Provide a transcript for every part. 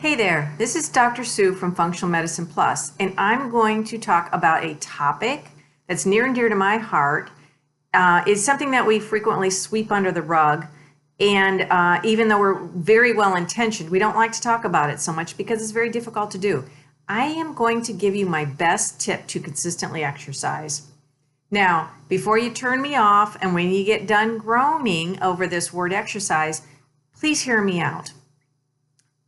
Hey there, this is Dr. Sue from Functional Medicine Plus, and I'm going to talk about a topic that's near and dear to my heart. It's something that we frequently sweep under the rug, and even though we're very well intentioned, we don't like to talk about it so much because it's very difficult to do. I am going to give you my best tip to consistently exercise. Now, before you turn me off and when you get done groaning over this word exercise, please hear me out.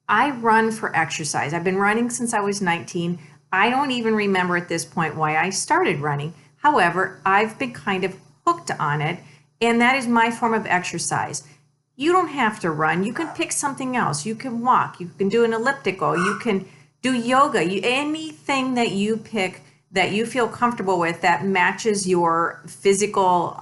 I run for exercise. I've been running since I was 19. I don't even remember at this point why I started running. However, I've been kind of hooked on it, and that is my form of exercise. You don't have to run. You can pick something else. You can walk. You can do an elliptical. You can do yoga. Anything that you pick that you feel comfortable with that matches your physical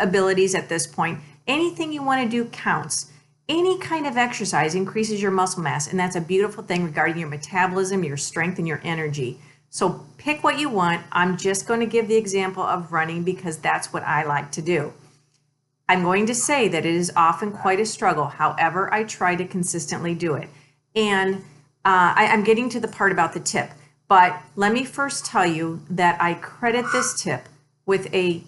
abilities at this point. Anything you want to do counts. Any kind of exercise increases your muscle mass, and that's a beautiful thing regarding your metabolism, your strength, and your energy. So pick what you want. I'm just going to give the example of running because that's what I like to do. I'm going to say that it is often quite a struggle. However, I try to consistently do it. And I'm getting to the part about the tip. But let me first tell you that I credit this tip with a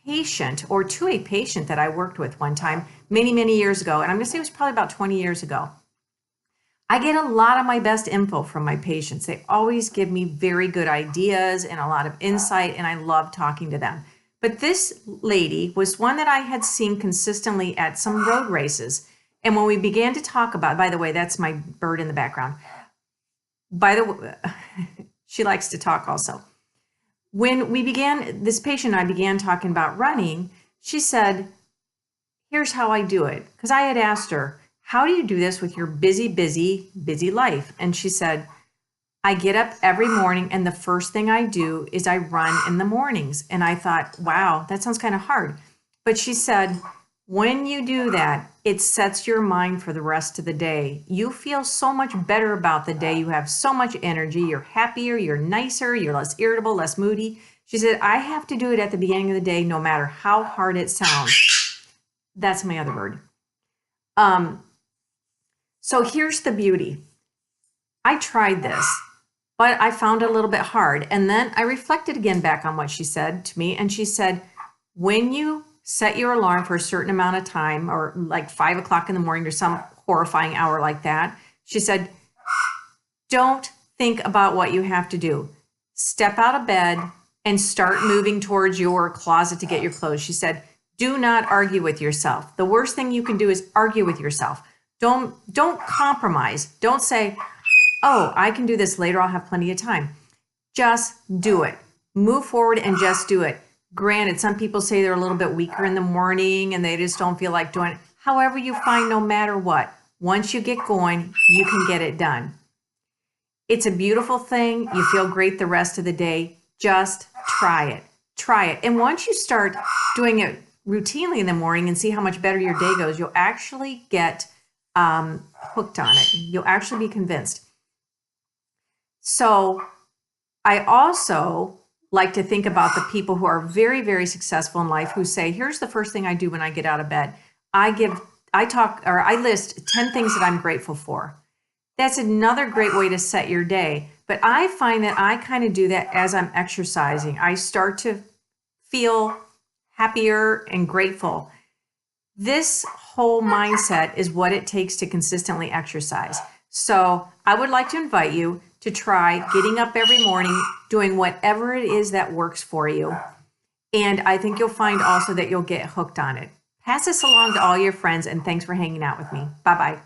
patient or to a patient that I worked with one time many years ago, and I'm going to say it was probably about 20 years ago. I get a lot of my best info from my patients. They always give me very good ideas and a lot of insight, and I love talking to them. But this lady was one that I had seen consistently at some road races. And when we began to talk about, by the way, that's my bird in the background. By the way, she likes to talk also. When this patient and I began talking about running, she said, here's how I do it. Because I had asked her, how do you do this with your busy life? And she said, I get up every morning and the first thing I do is I run in the mornings. And I thought, wow, that sounds kind of hard. But she said, when you do that, it sets your mind for the rest of the day. You feel so much better about the day. You have so much energy. You're happier, you're nicer, you're less irritable, less moody. She said, I have to do it at the beginning of the day, no matter how hard it sounds. That's my other bird. So here's the beauty. I tried this, but I found it a little bit hard. And then I reflected again back on what she said to me. And she said, when you set your alarm for a certain amount of time, or like 5 o'clock in the morning or some horrifying hour like that, she said, don't think about what you have to do. Step out of bed and start moving towards your closet to get your clothes. She said, do not argue with yourself. The worst thing you can do is argue with yourself. Don't compromise. Don't say, oh, I can do this later. I'll have plenty of time. Just do it. Move forward and just do it. Granted, some people say they're a little bit weaker in the morning and they just don't feel like doing it. However you find, no matter what, once you get going, you can get it done. It's a beautiful thing. You feel great the rest of the day. Just try it. Try it. And once you start doing it routinely in the morning and see how much better your day goes, you'll actually get hooked on it. You'll actually be convinced. So I also like to think about the people who are very successful in life who say, here's the first thing I do when I get out of bed. I list 10 things that I'm grateful for. That's another great way to set your day. But I find that I kind of do that as I'm exercising. I start to feel happier and grateful. This whole mindset is what it takes to consistently exercise. So I would like to invite you to try getting up every morning, doing whatever it is that works for you. And I think you'll find also that you'll get hooked on it. Pass this along to all your friends, and thanks for hanging out with me. Bye-bye.